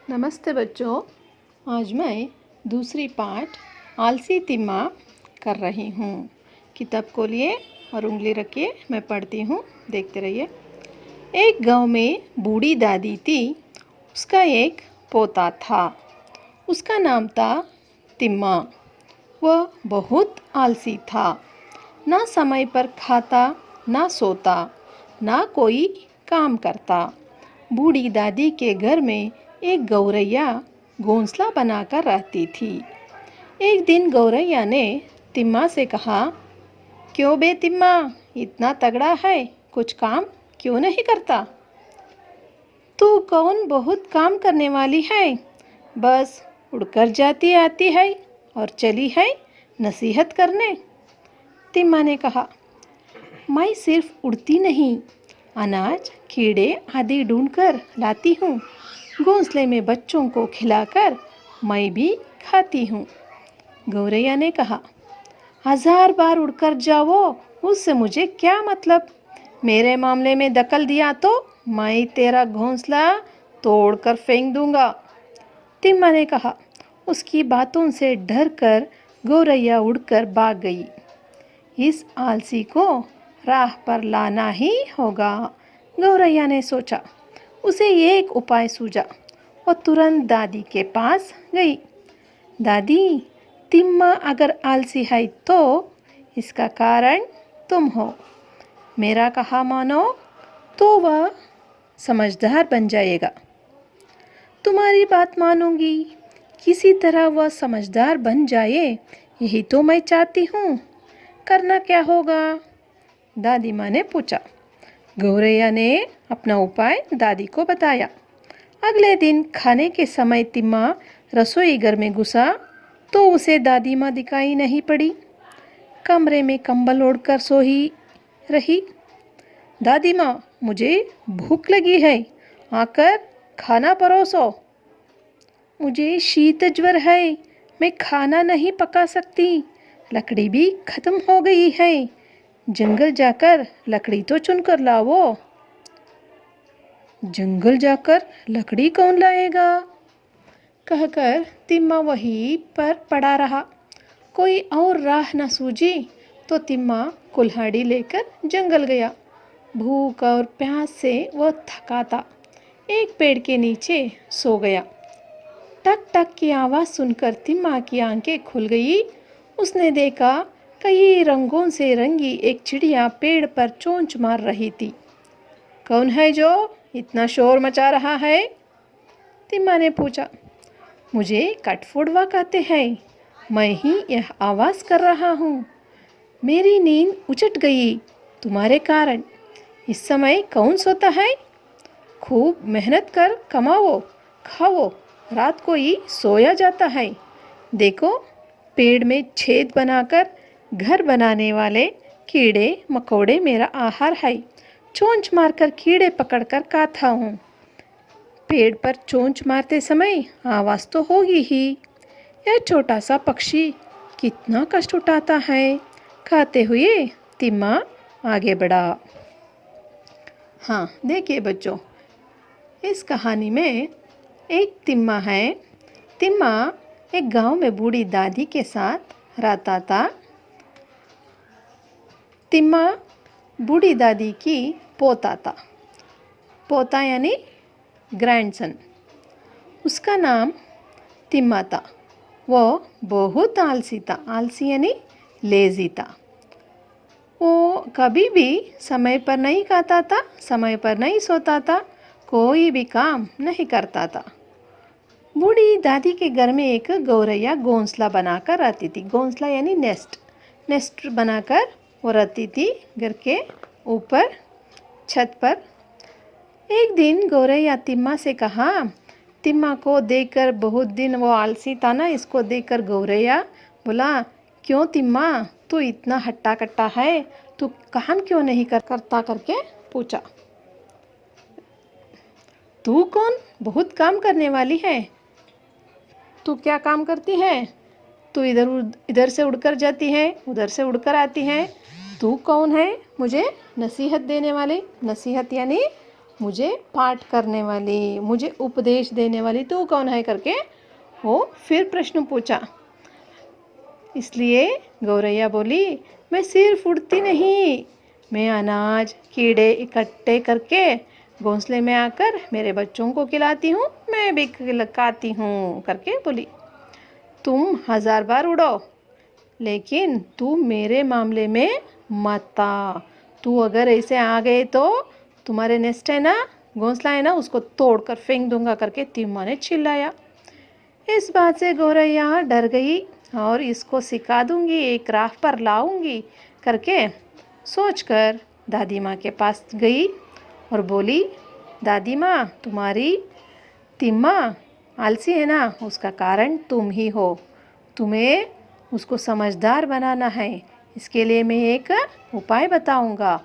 नमस्ते बच्चों। आज मैं दूसरी पाठ आलसी तिम्मा कर रही हूँ। किताब खोलिए और उंगली रखिए, मैं पढ़ती हूँ, देखते रहिए। एक गांव में बूढ़ी दादी थी। उसका एक पोता था। उसका नाम था तिम्मा। वह बहुत आलसी था। ना समय पर खाता, ना सोता, ना कोई काम करता। बूढ़ी दादी के घर में एक गौरैया घोंसला बनाकर रहती थी। एक दिन गौरैया ने तिम्मा से कहा, क्यों बे तिम्मा, इतना तगड़ा है, कुछ काम क्यों नहीं करता? तू कौन बहुत काम करने वाली है, बस उड़कर जाती आती है और चली है नसीहत करने। तिम्मा ने कहा, मैं सिर्फ उड़ती नहीं, अनाज कीड़े आदि ढूंढकर लाती हूँ। घोंसले में बच्चों को खिलाकर मैं भी खाती हूँ। गौरैया ने कहा, 1000 बार उड़कर जाओ, उससे मुझे क्या मतलब। मेरे मामले में दखल दिया तो मैं तेरा घोंसला तोड़कर फेंक दूंगा। तिम्मा ने कहा। उसकी बातों से डर कर गौरैया उड़कर भाग गई। इस आलसी को राह पर लाना ही होगा, गौरैया ने सोचा। उसे एक उपाय सूझा। वो तुरंत दादी के पास गई। दादी, तिम्मा अगर आलसी है तो इसका कारण तुम हो। मेरा कहा मानो तो वह समझदार बन जाएगा। तुम्हारी बात मानूंगी, किसी तरह वह समझदार बन जाए, यही तो मैं चाहती हूँ। करना क्या होगा? दादी माँ ने पूछा। गौरैया ने अपना उपाय दादी को बताया। अगले दिन खाने के समय तिम्मा रसोई घर में घुसा तो उसे दादी माँ दिखाई नहीं पड़ी। कमरे में कंबल ओढ़कर सोई रही। दादी माँ, मुझे भूख लगी है, आकर खाना परोसो। मुझे शीत ज्वर है, मैं खाना नहीं पका सकती, लकड़ी भी खत्म हो गई है। जंगल जाकर लकड़ी तो चुनकर लाओ। जंगल जाकर लकड़ी कौन लाएगा? कहकर तिम्मा वहीं पर पड़ा रहा। कोई और राह न सूझी तो तिम्मा कुल्हाड़ी लेकर जंगल गया। भूख और प्यास से वह थका था। एक पेड़ के नीचे सो गया। टक टक की आवाज़ सुनकर तिम्मा की आंखें खुल गई। उसने देखा कई रंगों से रंगी एक चिड़िया पेड़ पर चोंच मार रही थी। कौन है जो इतना शोर मचा रहा है? तिम्मा ने पूछा। मुझे कठफोड़वा कहते हैं, मैं ही यह आवाज़ कर रहा हूँ। मेरी नींद उचट गई तुम्हारे कारण। इस समय कौन सोता है? खूब मेहनत कर कमाओ, खाओ, रात को ही सोया जाता है। देखो, पेड़ में छेद बनाकर घर बनाने वाले कीड़े मकोड़े मेरा आहार है। चोंच मारकर कीड़े पकड़कर खाता हूँ। पेड़ पर चोंच मारते समय आवाज़ तो होगी ही। यह छोटा सा पक्षी कितना कष्ट उठाता है। खाते हुए तिम्मा आगे बढ़ा। हाँ, देखिए बच्चों, इस कहानी में एक तिम्मा है। तिम्मा एक गांव में बूढ़ी दादी के साथ रहता था। तिम्मा बूढ़ी दादी की पोता था। पोता यानी ग्रैंडसन। उसका नाम तिम्मा था। वो बहुत आलसी था। आलसी यानी लेज़ी था। वो कभी भी समय पर नहीं खाता था, समय पर नहीं सोता था, कोई भी काम नहीं करता था। बूढ़ी दादी के घर में एक गौरैया घोंसला बनाकर रहती थी। घोंसला यानी नेस्ट बनाकर वो रहती थी घर के ऊपर छत पर। एक दिन गौरैया तिम्मा से कहा। तिम्मा को देखकर, बहुत दिन वो आलसी था ना, इसको देखकर गौरैया बोला, क्यों तिम्मा, तू इतना हट्टा कट्टा है, तू काम क्यों नहीं करता करके पूछा। तू कौन बहुत काम करने वाली है? तू क्या काम करती है? तू इधर से उड़कर जाती है, उधर से उड़कर आती है। तू कौन है मुझे नसीहत देने वाले? नसीहत यानी मुझे पाठ करने वाली, मुझे उपदेश देने वाली तू कौन है करके वो फिर प्रश्न पूछा। इसलिए गौरैया बोली, मैं सिर्फ उड़ती नहीं, मैं अनाज कीड़े इकट्ठे करके घोंसले में आकर मेरे बच्चों को खिलाती हूँ, मैं भी खाती हूँ करके बोली। तुम 1000 बार उड़ो, लेकिन तू मेरे मामले में मत आ। तू अगर ऐसे आ गए तो तुम्हारे नेस्ट है ना, घोंसला है ना, उसको तोड़कर फेंक दूंगा करके तिम्मा ने चिल्लाया। इस बात से गौरैया डर गई और इसको सिखा दूंगी, एक राह पर लाऊंगी करके सोचकर दादी माँ के पास गई और बोली, दादी माँ, तुम्हारी तिम्मा आलसी है ना, उसका कारण तुम ही हो। तुम्हें उसको समझदार बनाना है, इसके लिए मैं एक उपाय बताऊंगा,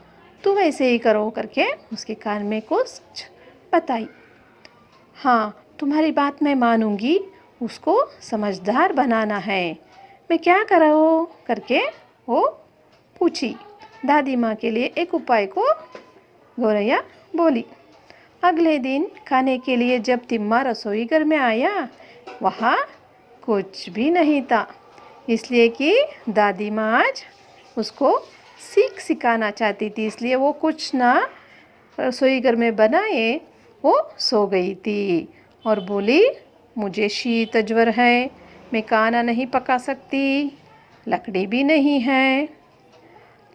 तुम ऐसे ही करो करके उसके कान में कुछ बताई। हाँ, तुम्हारी बात मैं मानूंगी, उसको समझदार बनाना है, मैं क्या करूँ करके वो पूछी। दादी माँ के लिए एक उपाय को गौरैया बोली। अगले दिन खाने के लिए जब तिम्मा रसोई घर में आया, वहाँ कुछ भी नहीं था, इसलिए कि दादी माँ आज उसको सीख सिखाना चाहती थी, इसलिए वो कुछ ना रसोई घर में बनाए वो सो गई थी और बोली, मुझे शीत ज्वर है, मैं खाना नहीं पका सकती, लकड़ी भी नहीं है,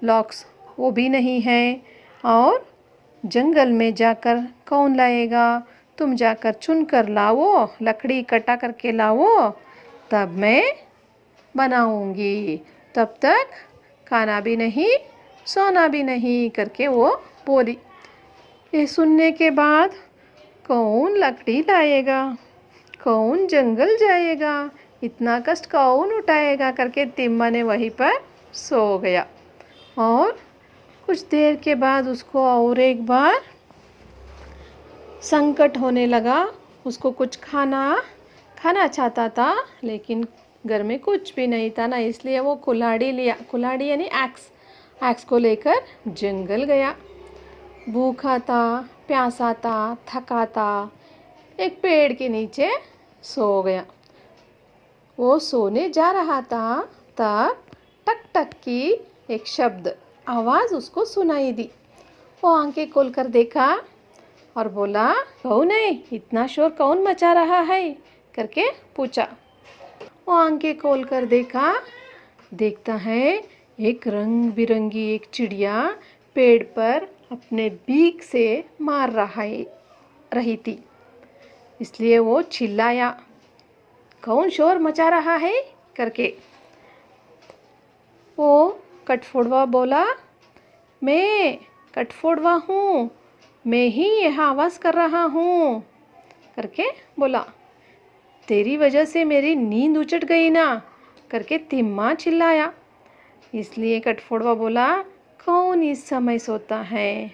लॉक्स वो भी नहीं है, और जंगल में जाकर कौन लाएगा, तुम जाकर चुन कर लाओ, लकड़ी इकट्ठा करके लाओ, तब मैं बनाऊंगी, तब तक खाना भी नहीं सोना भी नहीं करके वो बोली। ये सुनने के बाद कौन लकड़ी लाएगा, कौन जंगल जाएगा, इतना कष्ट कौन उठाएगा करके तिम्मा ने वहीं पर सो गया। और कुछ देर के बाद उसको और एक बार संकट होने लगा, उसको कुछ खाना चाहता था, लेकिन घर में कुछ भी नहीं था ना, इसलिए वो कुल्हाड़ी लिया, कुल्हाड़ी यानी एक्स को लेकर जंगल गया। भूखा था, प्यासा था, थका था, एक पेड़ के नीचे सो गया। वो सोने जा रहा था, तब टक टक की एक शब्द आवाज़ उसको सुनाई दी। वो आंखें खोलकर देखा और बोला, कौन है, इतना शोर कौन मचा रहा है करके पूछा। वो आंखें खोलकर देखता है एक रंग बिरंगी एक चिड़िया पेड़ पर अपने बीक से मार रही थी, इसलिए वो चिल्लाया, कौन शोर मचा रहा है करके। वो कठफोड़वा बोला, मैं कठफोड़वा हूँ, मैं ही यह आवाज़ कर रहा हूँ करके बोला। तेरी वजह से मेरी नींद उचट गई ना करके तिम्मा चिल्लाया। इसलिए कठफोड़वा बोला, कौन इस समय सोता है,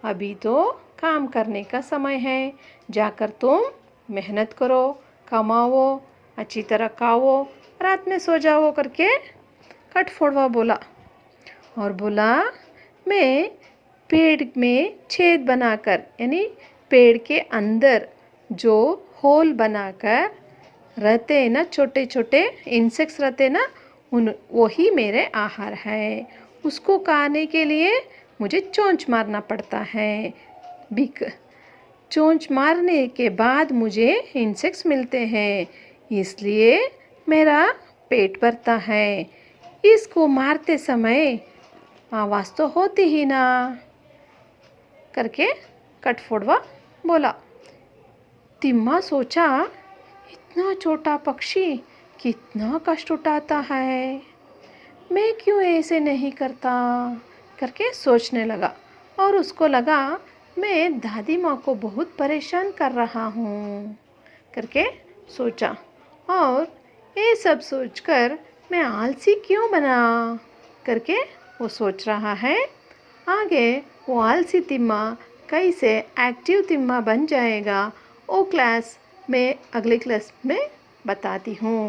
अभी तो काम करने का समय है, जाकर तुम मेहनत करो, कमाओ, अच्छी तरह खाओ, रात में सो जाओ करके कठफोड़वा बोला। और बोला, मैं पेड़ में छेद बनाकर यानी पेड़ के अंदर जो होल बनाकर रहते हैं ना, छोटे छोटे इंसेक्ट्स रहते हैं ना, वही मेरे आहार है, उसको खाने के लिए मुझे चोंच मारना पड़ता है, चोंच मारने के बाद मुझे इंसेक्ट्स मिलते हैं, इसलिए मेरा पेट भरता है, इसको मारते समय आवाज़ तो होती ही ना करके कठफोड़वा बोला। तिम्मा सोचा, इतना छोटा पक्षी कितना कष्ट उठाता है, मैं क्यों ऐसे नहीं करता करके सोचने लगा। और उसको लगा, मैं दादी माँ को बहुत परेशान कर रहा हूँ करके सोचा। और ये सब सोचकर मैं आलसी क्यों बना करके वो सोच रहा है। आगे वो आलसी तिम्मा कैसे एक्टिव तिम्मा बन जाएगा, वो क्लास में अगले क्लास में बताती हूँ।